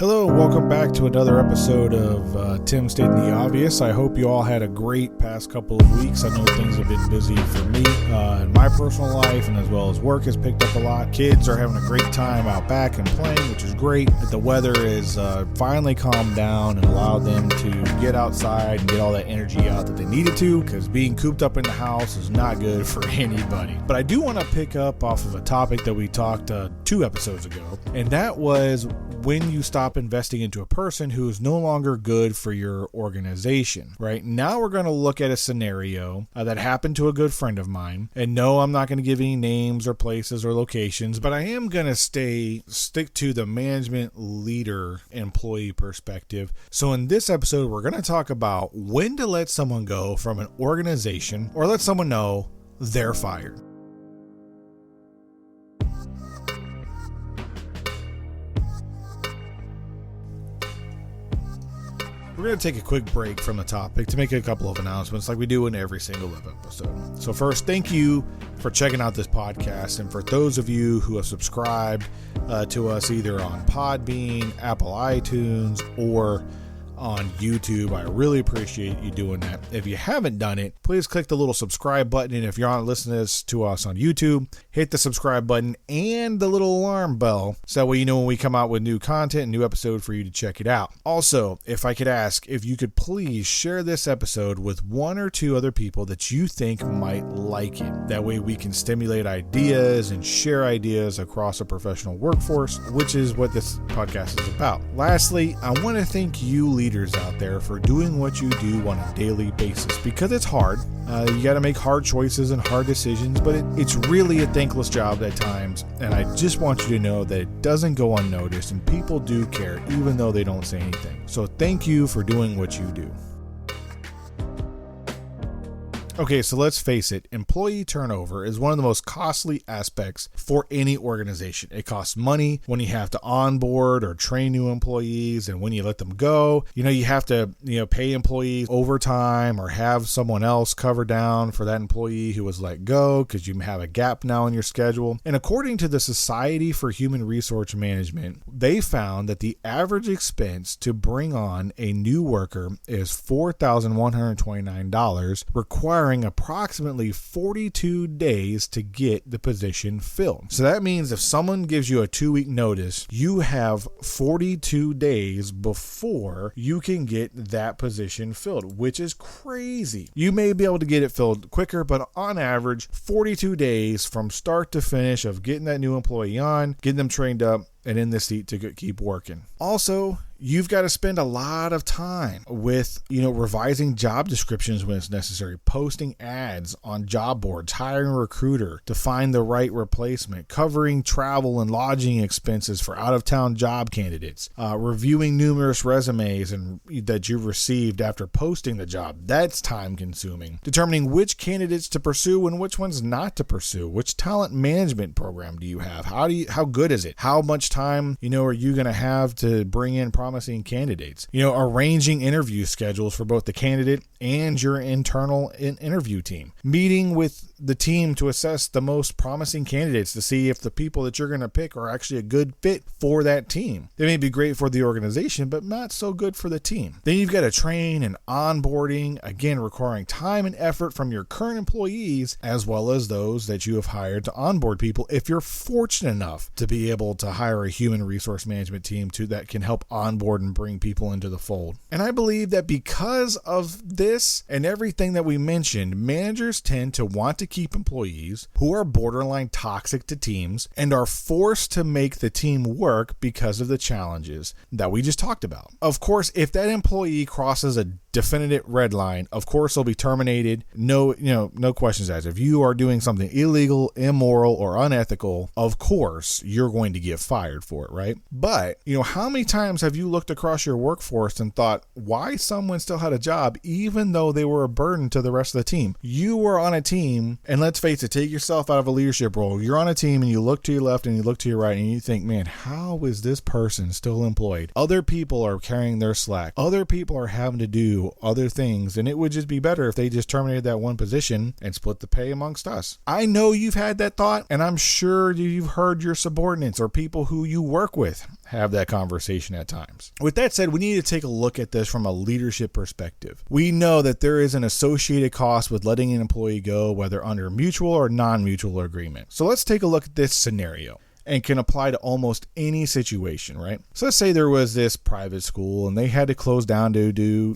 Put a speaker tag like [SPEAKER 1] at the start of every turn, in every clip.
[SPEAKER 1] Hello and welcome back to another episode of Tim Stating the Obvious. I hope you all had a great past couple of weeks. I know things have been busy for me in my personal life, and as well as work has picked up a lot. Kids are having a great time out back and playing, which is great. But the weather is finally calmed down and allowed them to get outside and get all that energy out that they needed to, because being cooped up in the house is not good for anybody. But I do want to pick up off of a topic that we talked 2 episodes ago, and that was when you stop investing into a person who is no longer good for your organization, right? Now we're going to look at a scenario that happened to a good friend of mine. And no, I'm not going to give any names or places or locations, but I am going to stick to the management leader employee perspective. So in this episode, we're going to talk about when to let someone go from an organization or let someone know they're fired. We're going to take a quick break from the topic to make a couple of announcements like we do in every single episode. So first, thank you for checking out this podcast. And for those of you who have subscribed to us either on Podbean, Apple iTunes, or on YouTube, I really appreciate you doing that. If you haven't done it, please click the little subscribe button. And if you're listening to us on YouTube, hit the subscribe button and the little alarm bell, so that way you know when we come out with new content, new episode for you to check it out. Also, if I could ask if you could please share this episode with 1 or 2 other people that you think might like it. That way we can stimulate ideas and share ideas across a professional workforce, which is what this podcast is about. Lastly, I want to thank you leaders out there for doing what you do on a daily basis, because it's hard. You got to make hard choices and hard decisions, but it's really a thankless job at times. And I just want you to know that it doesn't go unnoticed, and people do care even though they don't say anything. So thank you for doing what you do. Okay, so let's face it, employee turnover is one of the most costly aspects for any organization. It costs money when you have to onboard or train new employees, and when you let them go, you have to, pay employees overtime or have someone else cover down for that employee who was let go because you have a gap now in your schedule. And according to the Society for Human Resource Management, they found that the average expense to bring on a new worker is $4,129, requiring approximately 42 days to get the position filled. So that means if someone gives you a 2-week notice, you have 42 days before you can get that position filled, which is crazy. You may be able to get it filled quicker, but on average, 42 days from start to finish of getting that new employee on, getting them trained up, and in the seat to keep working. Also, you've got to spend a lot of time with, revising job descriptions when it's necessary, posting ads on job boards, hiring a recruiter to find the right replacement, covering travel and lodging expenses for out-of-town job candidates, reviewing numerous resumes that you've received after posting the job. That's time-consuming. Determining which candidates to pursue and which ones not to pursue. Which talent management program do you have? How good is it? How much time, are you going to have to bring in promising candidates? Arranging interview schedules for both the candidate and your internal interview team. Meeting with the team to assess the most promising candidates to see if the people that you're going to pick are actually a good fit for that team. They may be great for the organization, but not so good for the team. Then you've got to train and onboarding, again, requiring time and effort from your current employees, as well as those that you have hired to onboard people if you're fortunate enough to be able to hire a human resource management team that can help onboard and bring people into the fold. And I believe that because of this and everything that we mentioned, managers tend to want to keep employees who are borderline toxic to teams and are forced to make the team work because of the challenges that we just talked about. Of course, if that employee crosses a definitive red line, of course they'll be terminated. No questions asked. If you are doing something illegal, immoral, or unethical, of course you're going to get fired for it, right? But, how many times have you looked across your workforce and thought why someone still had a job even though they were a burden to the rest of the team? You were on a team, and let's face it, take yourself out of a leadership role. You're on a team and you look to your left and you look to your right and you think, man, how is this person still employed? Other people are carrying their slack. Other people are having to do do other things, and it would just be better if they just terminated that one position and split the pay amongst us. I know you've had that thought, and I'm sure you've heard your subordinates or people who you work with have that conversation at times. With that said, we need to take a look at this from a leadership perspective. We know that there is an associated cost with letting an employee go, whether under mutual or non-mutual agreement. So let's take a look at this scenario, and can apply to almost any situation, right? So let's say there was this private school and they had to close down due to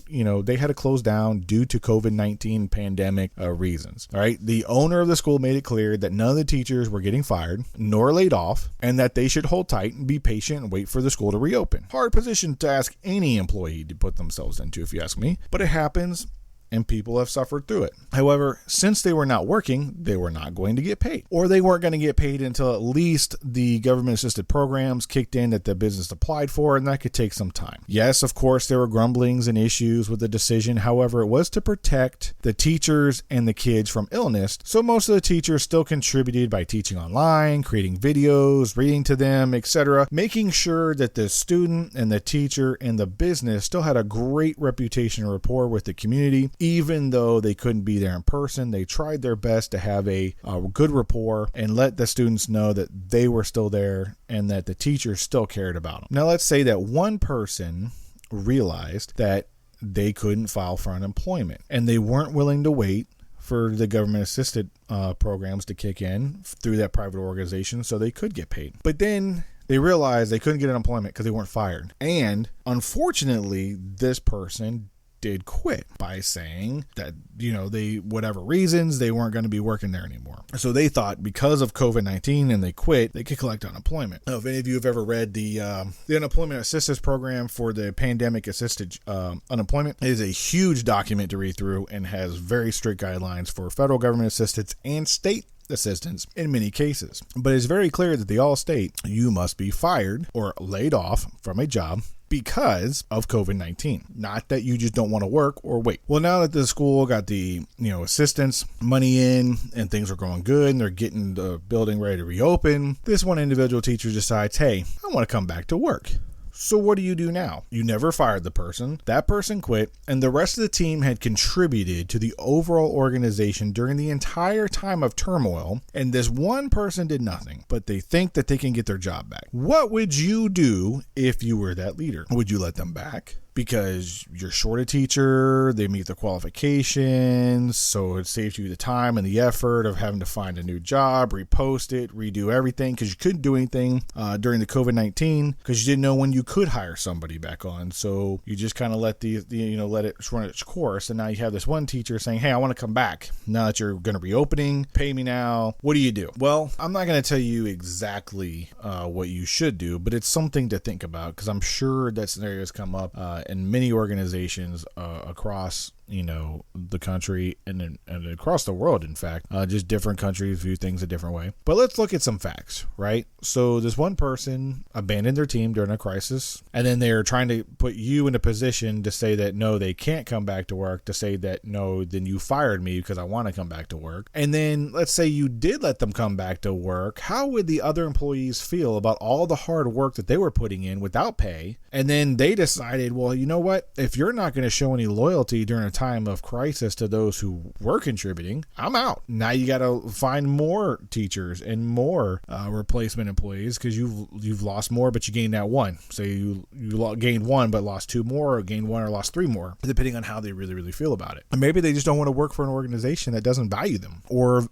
[SPEAKER 1] COVID-19 pandemic reasons. All right. The owner of the school made it clear that none of the teachers were getting fired nor laid off, and that they should hold tight and be patient and wait for the school to reopen. Hard position to ask any employee to put themselves into, if you ask me, but it happens. And people have suffered through it. However, since they were not working, they were not going to get paid. Or they weren't going to get paid until at least the government-assisted programs kicked in that the business applied for, and that could take some time. Yes, of course, there were grumblings and issues with the decision. However, it was to protect the teachers and the kids from illness. So most of the teachers still contributed by teaching online, creating videos, reading to them, etc., making sure that the student and the teacher and the business still had a great reputation and rapport with the community. Even though they couldn't be there in person, they tried their best to have a good rapport and let the students know that they were still there and that the teachers still cared about them. Now, let's say that one person realized that they couldn't file for unemployment and they weren't willing to wait for the government-assisted programs to kick in through that private organization so they could get paid. But then they realized they couldn't get unemployment because they weren't fired. And unfortunately, this person did quit by saying that, they, whatever reasons, they weren't going to be working there anymore. So they thought because of COVID-19 and they quit, they could collect unemployment. Now, if any of you have ever read the unemployment assistance program for the pandemic assisted unemployment, it is a huge document to read through and has very strict guidelines for federal government assistance and state assistance in many cases. But it's very clear that they all state you must be fired or laid off from a job because of COVID-19. Not that you just don't want to work or wait. Well, now that the school got the, assistance money in and things are going good and they're getting the building ready to reopen, this one individual teacher decides, hey, I want to come back to work. So what do you do now? You never fired the person. That person quit, and the rest of the team had contributed to the overall organization during the entire time of turmoil, and this one person did nothing, but they think that they can get their job back. What would you do if you were that leader? Would you let them back? Because you're short a teacher, they meet the qualifications, so it saves you the time and the effort of having to find a new job, repost it, redo everything, because you couldn't do anything during the COVID-19 because you didn't know when you could hire somebody back on. So you just kind of let let it run its course, and now you have this one teacher saying, hey, I want to come back. Now that you're going to be opening, pay me now. What do you do? Well, I'm not going to tell you exactly what you should do, but it's something to think about because I'm sure that scenarios come up in many organizations across the country and across the world, in fact. Just different countries view things a different way. But let's look at some facts, right? So this one person abandoned their team during a crisis, and then they're trying to put you in a position to say that, no, they can't come back to work, to say that, no, then you fired me because I want to come back to work. And then let's say you did let them come back to work. How would the other employees feel about all the hard work that they were putting in without pay? And then they decided, well, you know what? If you're not going to show any loyalty during a time of crisis to those who were contributing, I'm out. Now you got to find more teachers and more replacement employees because you've lost more, but you gained that one. So you gained one, but lost two more, or gained one or lost three more, depending on how they really, really feel about it. And maybe they just don't want to work for an organization that doesn't value them or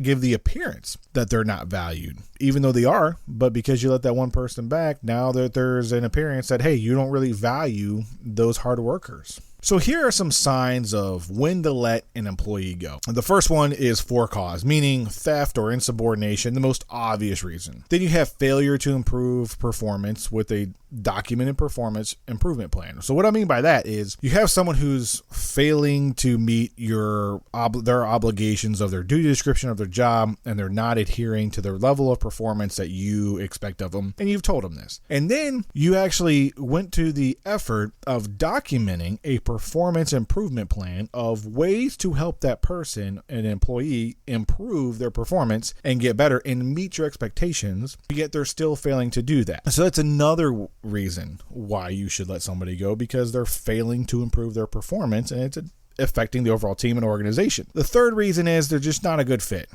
[SPEAKER 1] give the appearance that they're not valued, even though they are. But because you let that one person back, now that there's an appearance that, hey, you don't really value those hard workers. So here are some signs of when to let an employee go. The first one is for cause, meaning theft or insubordination, the most obvious reason. Then you have failure to improve performance with a documented performance improvement plan. So what I mean by that is you have someone who's failing to meet their obligations of their duty description of their job, and they're not adhering to their level of performance that you expect of them, and you've told them this. And then you actually went to the effort of documenting a performance improvement plan of ways to help that person, an employee, improve their performance and get better and meet your expectations, yet they're still failing to do that. So that's another reason why you should let somebody go, because they're failing to improve their performance and it's affecting the overall team and organization. The third reason is they're just not a good fit.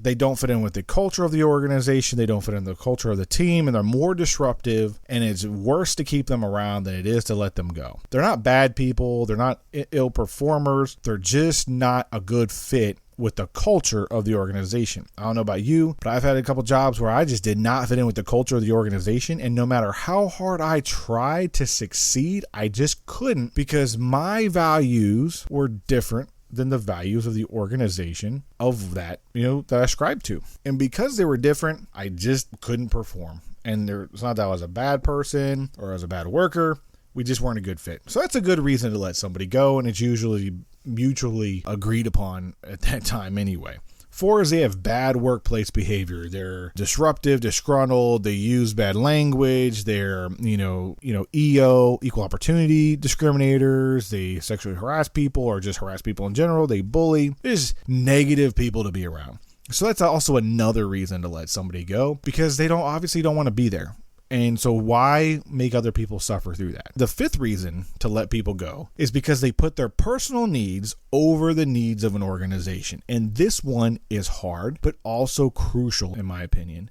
[SPEAKER 1] They don't fit in with the culture of the organization. They don't fit in the culture of the team, and they're more disruptive, and it's worse to keep them around than it is to let them go. They're not bad people. They're not ill performers. They're just not a good fit with the culture of the organization. I don't know about you, but I've had a couple jobs where I just did not fit in with the culture of the organization, and no matter how hard I tried to succeed, I just couldn't, because my values were different than the values of the organization of that, that I ascribed to. And because they were different, I just couldn't perform. And it's not that I was a bad person or I was a bad worker. We just weren't a good fit. So that's a good reason to let somebody go, and it's usually mutually agreed upon at that time anyway. 4 is they have bad workplace behavior. They're disruptive, disgruntled. They use bad language. They're, EO, equal opportunity discriminators. They sexually harass people or just harass people in general. They bully. They're just negative people to be around. So that's also another reason to let somebody go, because they obviously don't want to be there. And so why make other people suffer through that? The 5th reason to let people go is because they put their personal needs over the needs of an organization. And this one is hard, but also crucial in my opinion.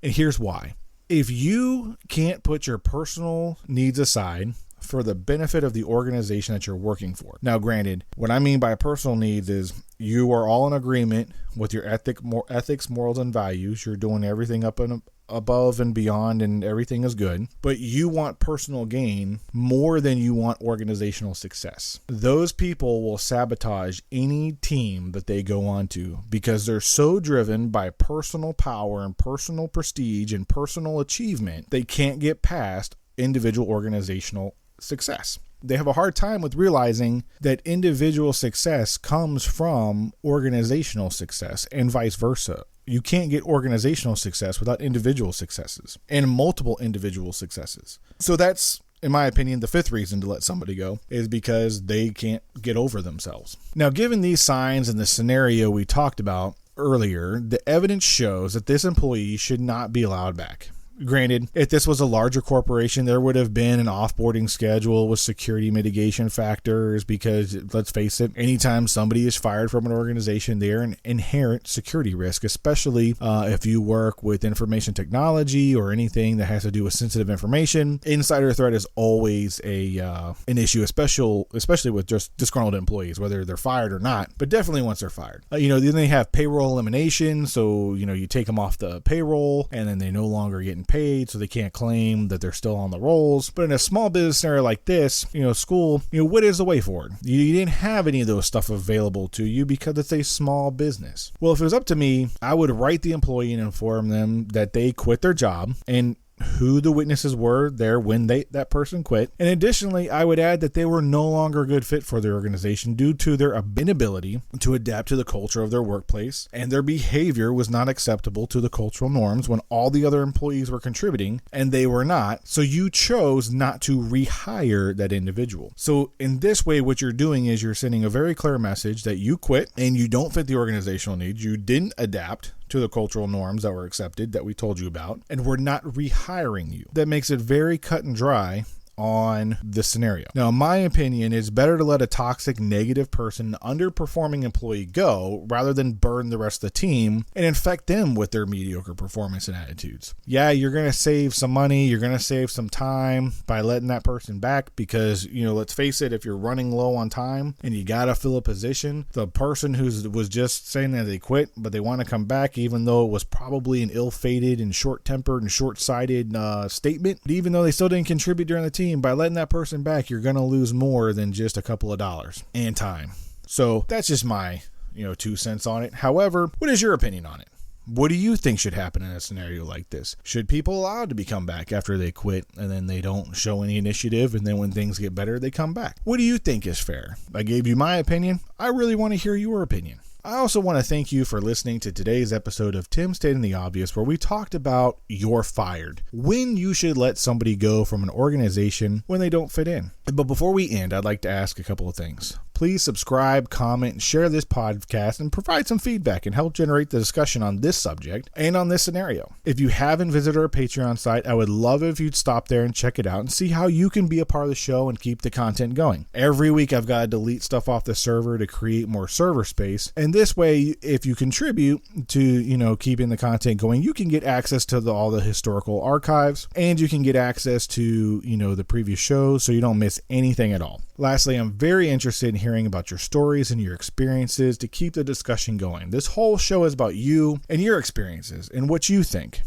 [SPEAKER 1] And here's why. If you can't put your personal needs aside for the benefit of the organization that you're working for. Now, granted, what I mean by personal needs is you are all in agreement with your ethics, morals, and values. You're doing everything up and above and beyond, and everything is good, but you want personal gain more than you want organizational success. Those people will sabotage any team that they go on to because they're so driven by personal power and personal prestige and personal achievement, they can't get past individual organizational success. They have a hard time with realizing that individual success comes from organizational success and vice versa. You can't get organizational success without individual successes and multiple individual successes. So that's, in my opinion, the 5th reason to let somebody go is because they can't get over themselves. Now, given these signs and the scenario we talked about earlier, the evidence shows that this employee should not be allowed back. Granted, if this was a larger corporation, there would have been an offboarding schedule with security mitigation factors because, let's face it, anytime somebody is fired from an organization, they're an inherent security risk, especially if you work with information technology or anything that has to do with sensitive information. Insider threat is always an issue, especially with just disgruntled employees, whether they're fired or not, but definitely once they're fired. Then they have payroll elimination, so, you take them off the payroll and then they no longer get paid, so they can't claim that they're still on the rolls. But in a small business scenario like this, school, what is the way forward? You didn't have any of those stuff available to you because it's a small business. Well, if it was up to me, I would write the employee and inform them that they quit their job and who the witnesses were there when that person quit. And additionally, I would add that they were no longer a good fit for the organization due to their inability to adapt to the culture of their workplace, and their behavior was not acceptable to the cultural norms when all the other employees were contributing and they were not. So you chose not to rehire that individual. So in this way, what you're doing is you're sending a very clear message that you quit and you don't fit the organizational needs. You didn't adapt to the cultural norms that were accepted that we told you about, and we're not rehiring you. That makes it very cut and dry on the scenario. Now, in my opinion, it's better to let a toxic, negative person, underperforming employee go rather than burden the rest of the team and infect them with their mediocre performance and attitudes. Yeah, you're going to save some money. You're going to save some time by letting that person back because, let's face it, if you're running low on time and you got to fill a position, the person who was just saying that they quit, but they want to come back, even though it was probably an ill-fated and short-tempered and short-sighted statement, even though they still didn't contribute during the team, by letting that person back, you're going to lose more than just a couple of dollars and time. So that's just my, 2 cents on it. However, what is your opinion on it? What do you think should happen in a scenario like this? Should people allowed to become back after they quit and then they don't show any initiative, and then when things get better, they come back? What do you think is fair? I gave you my opinion. I really want to hear your opinion. I also want to thank you for listening to today's episode of Tim Stating the Obvious, where we talked about you're fired, when you should let somebody go from an organization when they don't fit in. But before we end, I'd like to ask a couple of things. Please subscribe, comment, share this podcast, and provide some feedback and help generate the discussion on this subject and on this scenario. If you haven't visited our Patreon site, I would love it if you'd stop there and check it out and see how you can be a part of the show and keep the content going. Every week I've got to delete stuff off the server to create more server space, and this way, if you contribute to keeping the content going, you can get access to all the historical archives, and you can get access to the previous shows, so you don't miss anything at all. Lastly, I'm very interested in hearing about your stories and your experiences to keep the discussion going. This whole show is about you and your experiences and what you think.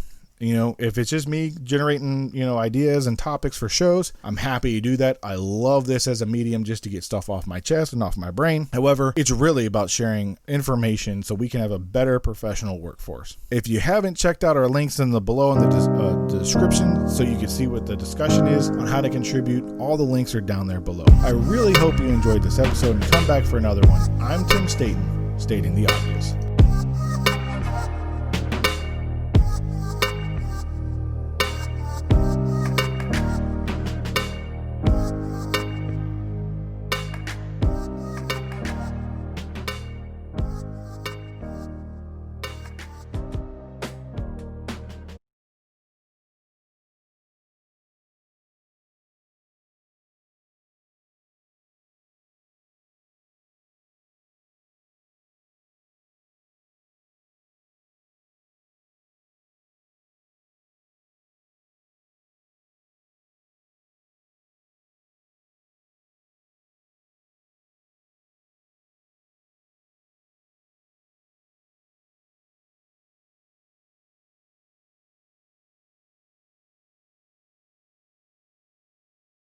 [SPEAKER 1] If it's just me generating, ideas and topics for shows, I'm happy to do that. I love this as a medium just to get stuff off my chest and off my brain. However, it's really about sharing information so we can have a better professional workforce. If you haven't checked out our links below in the description so you can see what the discussion is on how to contribute, all the links are down there below. I really hope you enjoyed this episode and come back for another one. I'm Tim Staten, stating the obvious.